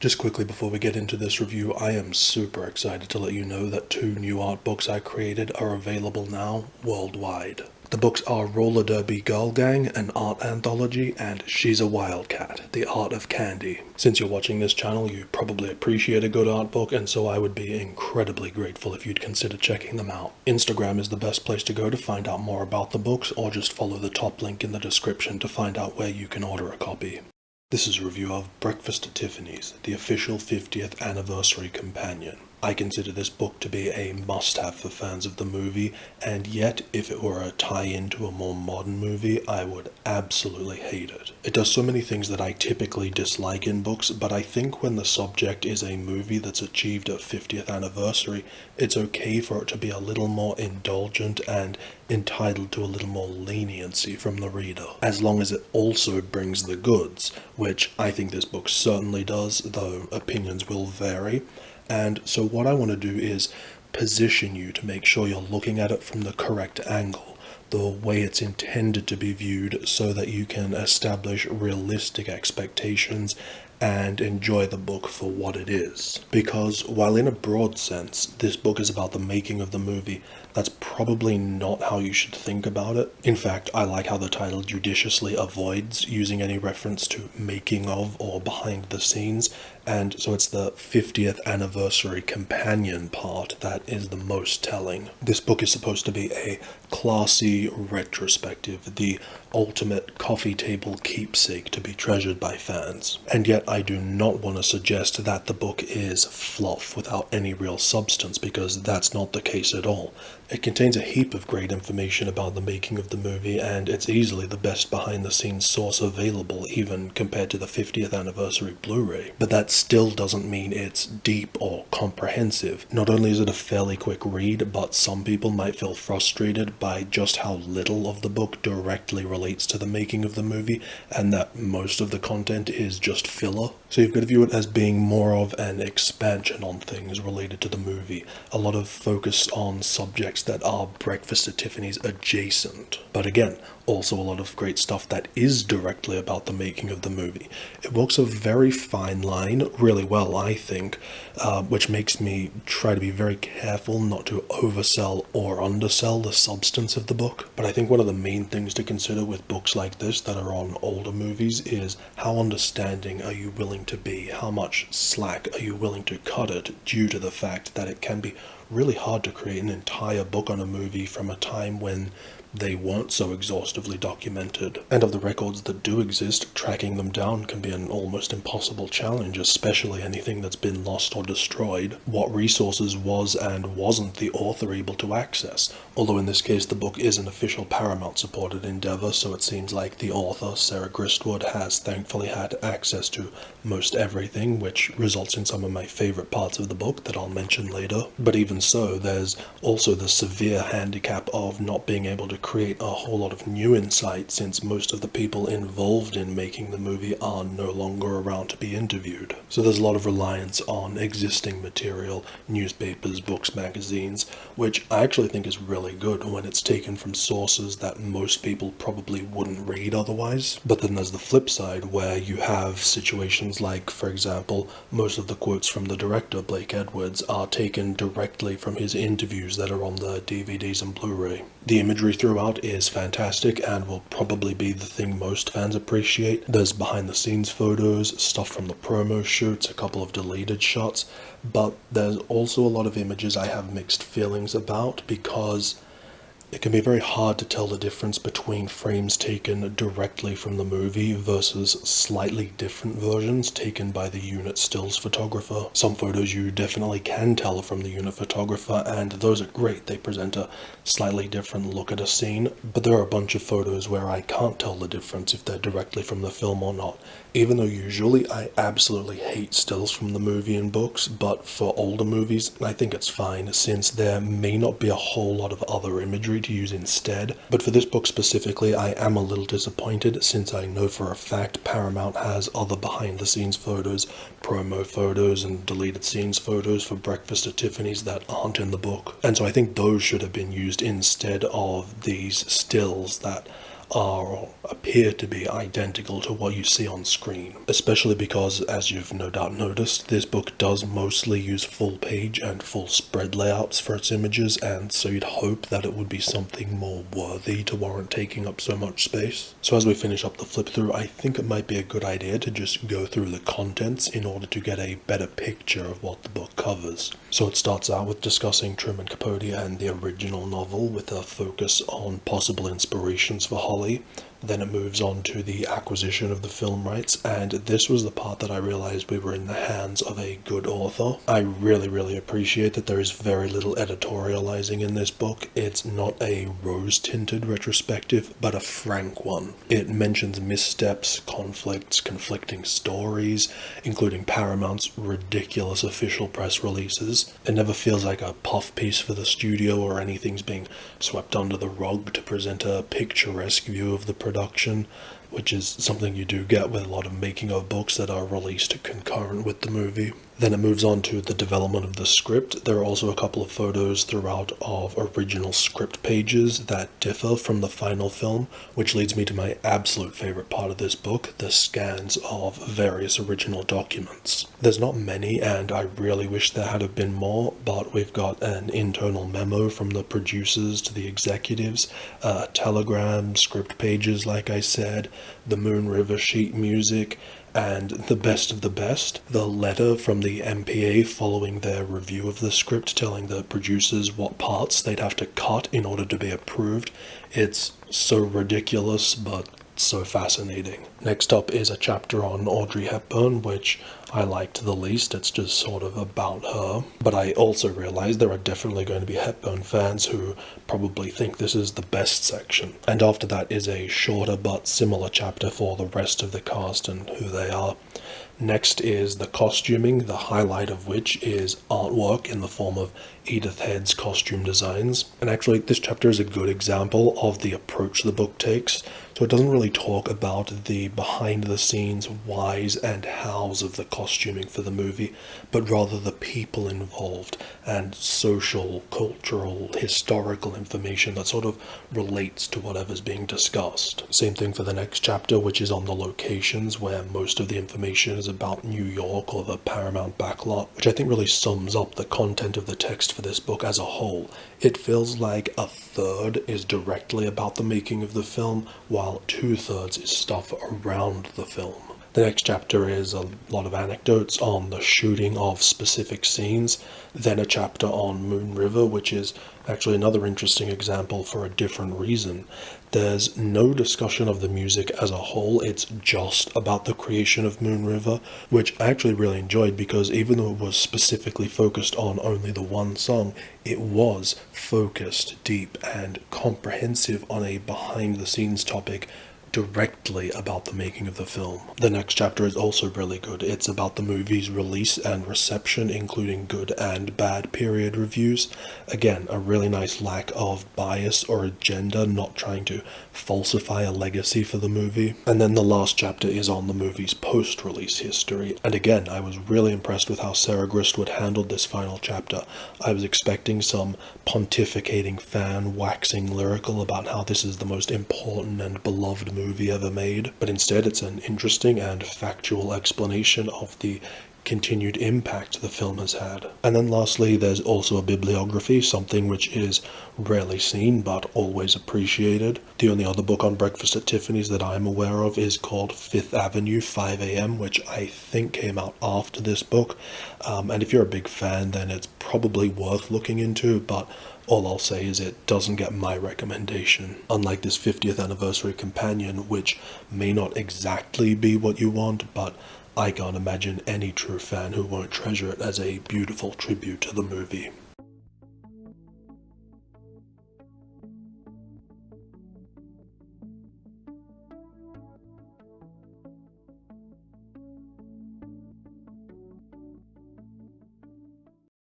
Just quickly before we get into this review, I am super excited to let you know that 2 new art books I created are available now worldwide. The books are Roller Derby Girl Gang, an art anthology, and She's a Wildcat, The Art of Candy. Since you're watching this channel, you probably appreciate a good art book, and so I would be incredibly grateful if you'd consider checking them out. Instagram is the best place to go to find out more about the books, or just follow the top link in the description to find out where you can order a copy. This is a review of Breakfast at Tiffany's, the official 50th anniversary companion. I consider this book to be a must-have for fans of the movie, and yet if it were a tie-in to a more modern movie, I would absolutely hate it. It does so many things that I typically dislike in books, but I think when the subject is a movie that's achieved a 50th anniversary, it's okay for it to be a little more indulgent and entitled to a little more leniency from the reader, as long as it also brings the goods, which I think this book certainly does, though opinions will vary. And so what I want to do is position you to make sure you're looking at it from the correct angle, the way it's intended to be viewed, so that you can establish realistic expectations and enjoy the book for what it is. Because while in a broad sense, this book is about the making of the movie, that's probably not how you should think about it. In fact, I like how the title judiciously avoids using any reference to making of or behind the scenes, and so it's the 50th anniversary companion part that is the most telling. This book is supposed to be a classy retrospective, the ultimate coffee table keepsake to be treasured by fans. And yet I do not want to suggest that the book is fluff without any real substance, because that's not the case at all. It contains a heap of great information about the making of the movie, and it's easily the best behind-the-scenes source available, even compared to the 50th anniversary Blu-ray. But that still doesn't mean it's deep or comprehensive. Not only is it a fairly quick read, but some people might feel frustrated by just how little of the book directly relates to the making of the movie, and that most of the content is just filler. So you've got to view it as being more of an expansion on things related to the movie. A lot of focus on subjects that are Breakfast at Tiffany's adjacent. But again, also a lot of great stuff that is directly about the making of the movie. It walks a very fine line really well, I think, which makes me try to be very careful not to oversell or undersell the substance of the book. But I think one of the main things to consider with books like this that are on older movies is how understanding are you willing to be? How much slack are you willing to cut it, due to the fact that it can be really hard to create an entire book on a movie from a time when they weren't so exhaustively documented. And of the records that do exist, tracking them down can be an almost impossible challenge, especially anything that's been lost or destroyed. What resources was and wasn't the author able to access? Although in this case the book is an official Paramount supported endeavor, so it seems like the author, Sarah Gristwood, has thankfully had access to most everything, which results in some of my favorite parts of the book that I'll mention later. But even so, there's also the severe handicap of not being able to create a whole lot of new insight, since most of the people involved in making the movie are no longer around to be interviewed. So there's a lot of reliance on existing material, newspapers, books, magazines, which I actually think is really good when it's taken from sources that most people probably wouldn't read otherwise. But then there's the flip side, where you have situations like, for example, most of the quotes from the director, Blake Edwards, are taken directly from his interviews that are on the DVDs and Blu-ray. The imagery throughout is fantastic and will probably be the thing most fans appreciate. There's behind-the-scenes photos, stuff from the promo shoots, a couple of deleted shots, but there's also a lot of images I have mixed feelings about, because it can be very hard to tell the difference between frames taken directly from the movie versus slightly different versions taken by the unit stills photographer. Some photos you definitely can tell from the unit photographer, and those are great. They present a slightly different look at a scene, but there are a bunch of photos where I can't tell the difference if they're directly from the film or not. Even though usually I absolutely hate stills from the movie and books, but for older movies I think it's fine, since there may not be a whole lot of other imagery to use instead. But for this book specifically, I am a little disappointed, since I know for a fact Paramount has other behind the scenes photos, promo photos, and deleted scenes photos for Breakfast at Tiffany's that aren't in the book. And so I think those should have been used instead of these stills that appear to be identical to what you see on screen, especially because, as you've no doubt noticed, this book does mostly use full page and full spread layouts for its images, and so you'd hope that it would be something more worthy to warrant taking up so much space. So as we finish up the flip through, I think it might be a good idea to just go through the contents in order to get a better picture of what the book covers. So it starts out with discussing Truman Capote and the original novel with a focus on possible inspirations for Holly. Then it moves on to the acquisition of the film rights, and this was the part that I realized we were in the hands of a good author. I really appreciate that there is very little editorializing in this book. It's not a rose-tinted retrospective, but a frank one. It mentions missteps, conflicts, conflicting stories, including Paramount's ridiculous official press releases. It never feels like a puff piece for the studio or anything's being swept under the rug to present a picturesque view of the production, which is something you do get with a lot of making of books that are released concurrent with the movie. Then it moves on to the development of the script. There are also a couple of photos throughout of original script pages that differ from the final film, which leads me to my absolute favorite part of this book, the scans of various original documents. There's not many, and I really wish there had been more, but we've got an internal memo from the producers to the executives, a telegram, script pages like I said, the Moon River sheet music, and the best of the best, the letter from the MPA following their review of the script telling the producers what parts they'd have to cut in order to be approved. It's so ridiculous, but so fascinating. Next up is a chapter on Audrey Hepburn, which I liked the least. It's just sort of about her. But I also realize there are definitely going to be Hepburn fans who probably think this is the best section. And after that is a shorter but similar chapter for the rest of the cast and who they are. Next is the costuming, the highlight of which is artwork in the form of Edith Head's costume designs. And actually, this chapter is a good example of the approach the book takes. So it doesn't really talk about the behind-the-scenes whys and hows of the costuming for the movie, but rather the people involved and social, cultural, historical information that sort of relates to whatever's being discussed. Same thing for the next chapter, which is on the locations, where most of the information is about New York or the Paramount backlot, which I think really sums up the content of the text for this book as a whole. It feels like a third is directly about the making of the film, while 2/3 is stuff around the film. The next chapter is a lot of anecdotes on the shooting of specific scenes, then a chapter on Moon River, which is actually another interesting example for a different reason. There's no discussion of the music as a whole, it's just about the creation of Moon River, which I actually really enjoyed because even though it was specifically focused on only the one song, it was focused, deep, and comprehensive on a behind-the-scenes topic directly about the making of the film. The next chapter is also really good. It's about the movie's release and reception, including good and bad period reviews. Again, a really nice lack of bias or agenda, not trying to falsify a legacy for the movie. And then the last chapter is on the movie's post-release history. And again, I was really impressed with how Sarah Gristwood handled this final chapter. I was expecting some pontificating fan waxing lyrical about how this is the most important and beloved movie ever made, but instead it's an interesting and factual explanation of the continued impact the film has had. And then lastly, there's also a bibliography, something which is rarely seen but always appreciated. The only other book on Breakfast at Tiffany's that I'm aware of is called Fifth Avenue 5 a.m., which I think came out after this book. And if you're a big fan, then it's probably worth looking into, but all I'll say is it doesn't get my recommendation. Unlike this 50th anniversary companion, which may not exactly be what you want, but I can't imagine any true fan who won't treasure it as a beautiful tribute to the movie.